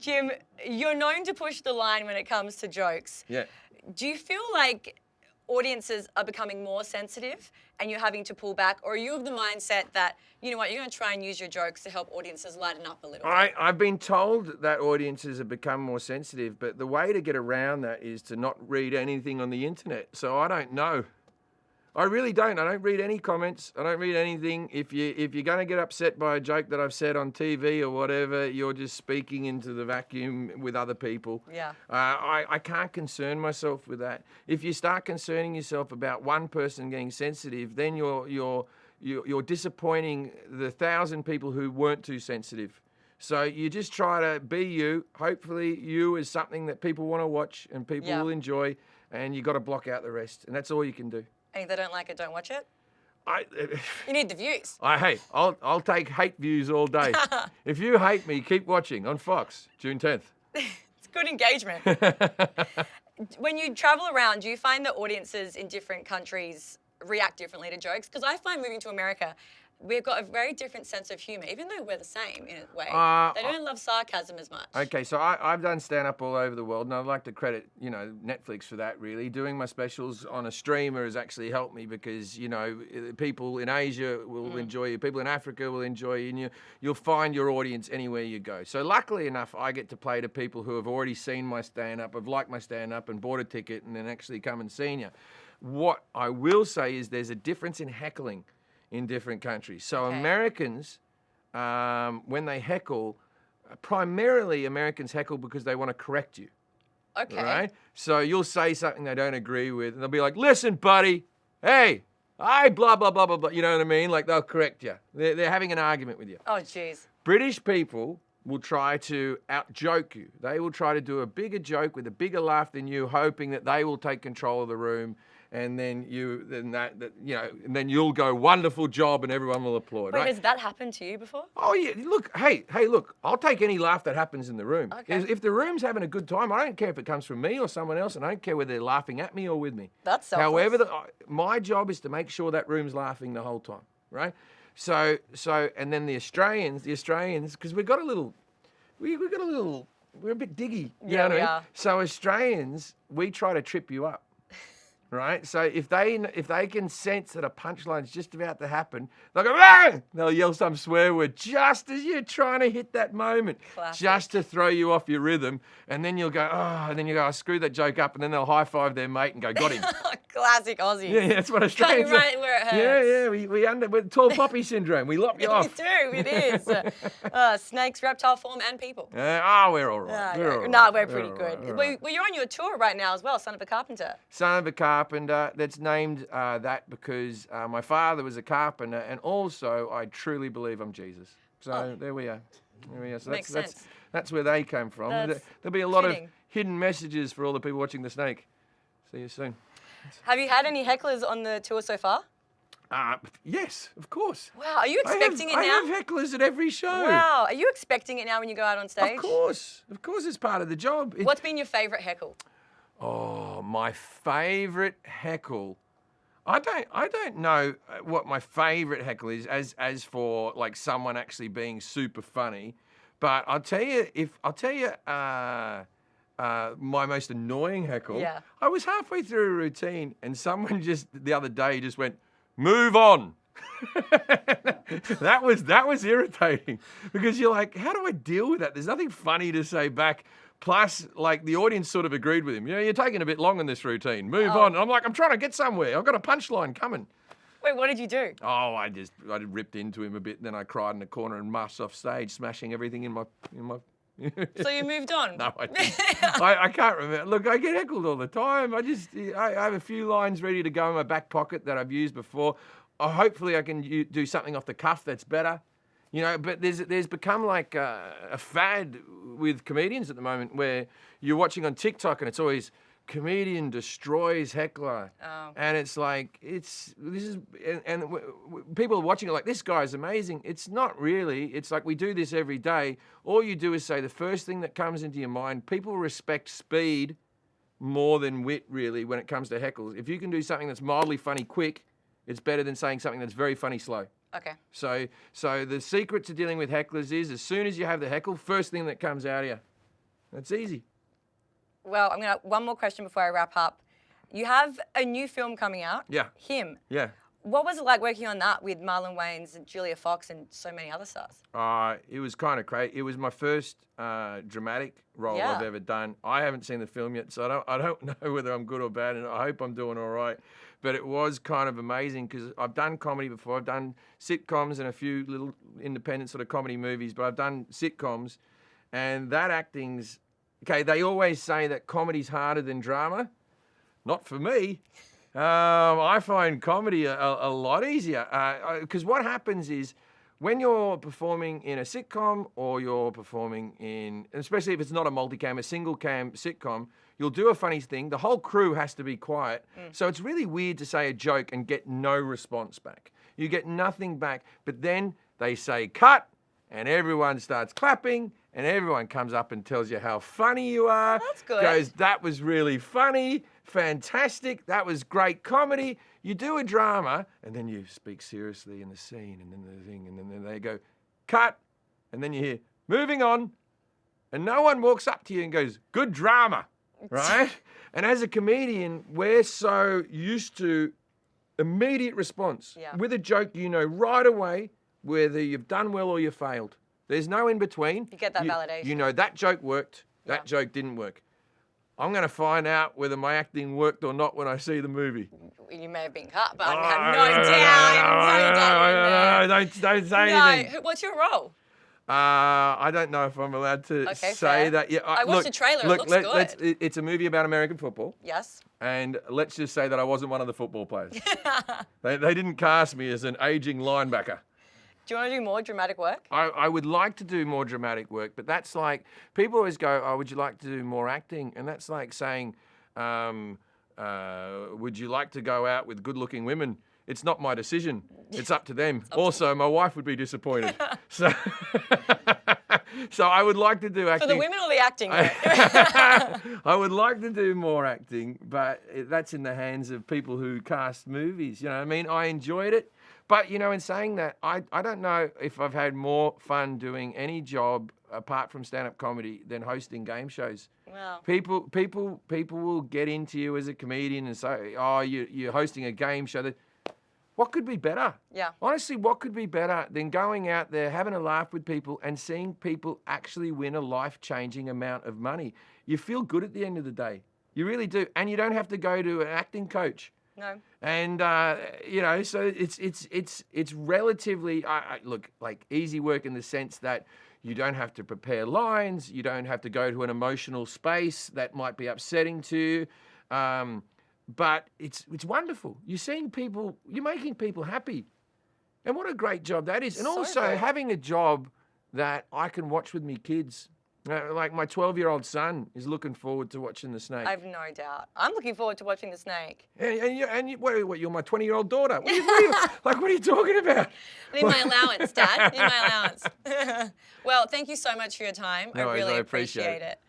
Jim, you're known to push the line when it comes to jokes. Yeah. Do you feel like audiences are becoming more sensitive and you're having to pull back? Or are you of the mindset that, you know what, you're going to try and use your jokes to help audiences lighten up a little bit? I've been told that audiences have become more sensitive, but the way to get around that is to not read anything on the internet. So I don't know. I really don't. I don't read any comments. I don't read anything. If you're going to get upset by a joke that I've said on TV or whatever, you're just speaking into the vacuum with other people. Yeah. I can't concern myself with that. If you start concerning yourself about one person getting sensitive, then you're disappointing the 1,000 people who weren't too sensitive. So you just try to be you. Hopefully you is something that people want to watch and people will enjoy, and you got to block out the rest. And that's all you can do. And if they don't like it, don't watch it? You need the views. I'll take hate views all day. If you hate me, keep watching on Fox, June 10th. It's good engagement. When you travel around, do you find that audiences in different countries react differently to jokes? Because I find moving to America, we've got a very different sense of humour, even though we're the same in a way. They don't love sarcasm as much. Okay, so I've done stand-up all over the world, and I'd like to credit, Netflix for that, really. Doing my specials on a streamer has actually helped me because, people in Asia will enjoy you, people in Africa will enjoy you, and you'll find your audience anywhere you go. So luckily enough, I get to play to people who have already seen my stand-up, have liked my stand-up, and bought a ticket, and then actually come and seen you. What I will say is there's a difference in heckling in different countries. So Americans, when they heckle, primarily Americans heckle because they want to correct you. Okay. Right? So you'll say something they don't agree with, and they'll be like, listen, buddy, hey, I blah, blah, blah, blah, blah. You know what I mean? Like, they'll correct you. They're having an argument with you. Oh, jeez. British people will try to out-joke you. They will try to do a bigger joke with a bigger laugh than you, hoping that they will take control of the room. And then then you'll go, wonderful job, and everyone will applaud. Wait, right? has that happened to you before? Oh yeah, look, hey, look, I'll take any laugh that happens in the room. Okay. If the room's having a good time, I don't care if it comes from me or someone else, and I don't care whether they're laughing at me or with me. That's selfless. However, my job is to make sure that room's laughing the whole time, right? So, and then the Australians, because we're a bit diggy. You know what I mean? are. So Australians, we try to trip you up. Right, so if they can sense that a punchline's just about to happen, they'll go, ah! They'll yell some swear word just as you're trying to hit that moment, just to throw you off your rhythm, and then you'll go, oh, and then you go, I screwed that joke up, and then they'll high five their mate and go, got him. Classic Aussie. Yeah, that's what Australians Cut you right where it hurts. Yeah, we're tall poppy syndrome. We lop you off. We do, it is. Snakes, reptile form, and people. We're all right. We're pretty good. Well, you're on your tour right now as well, Son of a Carpenter. Son of a Carpenter. That's named that because my father was a carpenter, and also I truly believe I'm Jesus. So there we are. So Makes sense. That's where they came from. That's There'll be a lot fitting. of hidden messages for all the people watching The Snake. See you soon. Have you had any hecklers on the tour so far? Yes, of course. Wow, are you expecting it now? I have hecklers at every show. Wow, are you expecting it now when you go out on stage? Of course it's part of the job. What's been your favourite heckle? Oh, my favourite heckle. I don't know what my favourite heckle is as for like someone actually being super funny, but I'll tell you my most annoying heckle. Yeah. I was halfway through a routine and someone just the other day just went, "Move on." That was irritating because you're like, how do I deal with that? There's nothing funny to say back. Plus, like, the audience sort of agreed with him. You're taking a bit long in this routine. Move on. And I'm like, I'm trying to get somewhere. I've got a punchline coming. Wait, what did you do? Oh, I ripped into him a bit, and then I cried in the corner and marched off stage, smashing everything in my. So you moved on? No, I didn't. I can't remember. Look, I get heckled all the time. I have a few lines ready to go in my back pocket that I've used before. Hopefully I can do something off the cuff that's better. But there's become like a fad with comedians at the moment where you're watching on TikTok and it's always comedian destroys heckler. Oh. And it's like, people are watching it like, this guy's amazing. It's not really. It's like we do this every day. All you do is say the first thing that comes into your mind. People respect speed more than wit, really, when it comes to heckles. If you can do something that's mildly funny quick, it's better than saying something that's very funny slow. Okay. So the secret to dealing with hecklers is as soon as you have the heckle, first thing that comes out of you. It's easy. Well, one more question before I wrap up. You have a new film coming out. Yeah. Him. Yeah. What was it like working on that with Marlon Wayans and Julia Fox and so many other stars? It was kind of crazy. It was my first dramatic role Yeah. I've ever done. I haven't seen the film yet, so I don't know whether I'm good or bad, and I hope I'm doing all right. But it was kind of amazing because I've done comedy before. I've done sitcoms and a few little independent sort of comedy movies, but I've done sitcoms, and that acting's okay. They always say that comedy's harder than drama. Not for me. I find comedy a lot easier because what happens is when you're performing in a sitcom or you're performing in, especially if it's not a multicam, a single cam sitcom, you'll do a funny thing. The whole crew has to be quiet. So it's really weird to say a joke and get no response back. You get nothing back, but then they say cut and everyone starts clapping and everyone comes up and tells you how funny you are. Oh, that's good. Goes, that was really funny. Fantastic. That was great comedy. You do a drama and then you speak seriously in the scene and then the thing and then they go, cut. And then you hear, moving on. And no one walks up to you and goes, good drama, right? And as a comedian, we're so used to immediate response. Yeah. With a joke, you know right away whether you've done well or you failed. There's no in between. You get that validation. You know that joke worked, that Yeah. joke didn't work. I'm going to find out whether my acting worked or not when I see the movie. You may have been cut, but I have no doubt. Don't say anything. No, what's your role? I don't know if I'm allowed to Okay, say fair. that. Yeah, I watched the trailer, it looks good. It's a movie about American football, Yes. and let's just say that I wasn't one of the football players. They didn't cast me as an aging linebacker. Do you want to do more dramatic work? I would like to do more dramatic work, but that's like, people always go, oh, would you like to do more acting? And that's like saying, would you like to go out with good-looking women? It's not my decision. It's up to them. Also, my wife would be disappointed. So I would like to do acting. For the women or the acting? I would like to do more acting, but that's in the hands of people who cast movies. You know what I mean? I enjoyed it. But, you know, in saying that, I don't know if I've had more fun doing any job apart from stand-up comedy than hosting game shows. Wow. People will get into you as a comedian and say, oh, you're hosting a game show. What could be better? Yeah. Honestly, what could be better than going out there, having a laugh with people and seeing people actually win a life-changing amount of money? You feel good at the end of the day. You really do. And you don't have to go to an acting coach. No. And you know, so it's relatively look, like easy work in the sense that you don't have to prepare lines, you don't have to go to an emotional space that might be upsetting to you, but it's wonderful. You're seeing people, you're making people happy, and what a great job that is. And So also good. having a job that I can watch with me kids. Like my 12-year-old son is looking forward to watching The Snake. I've no doubt. I'm looking forward to watching The Snake. And what, you're my 20-year-old daughter. What are you talking about? I need my allowance, Dad. I need my allowance. Well, thank you so much for your time. No I worries, really I appreciate appreciate it.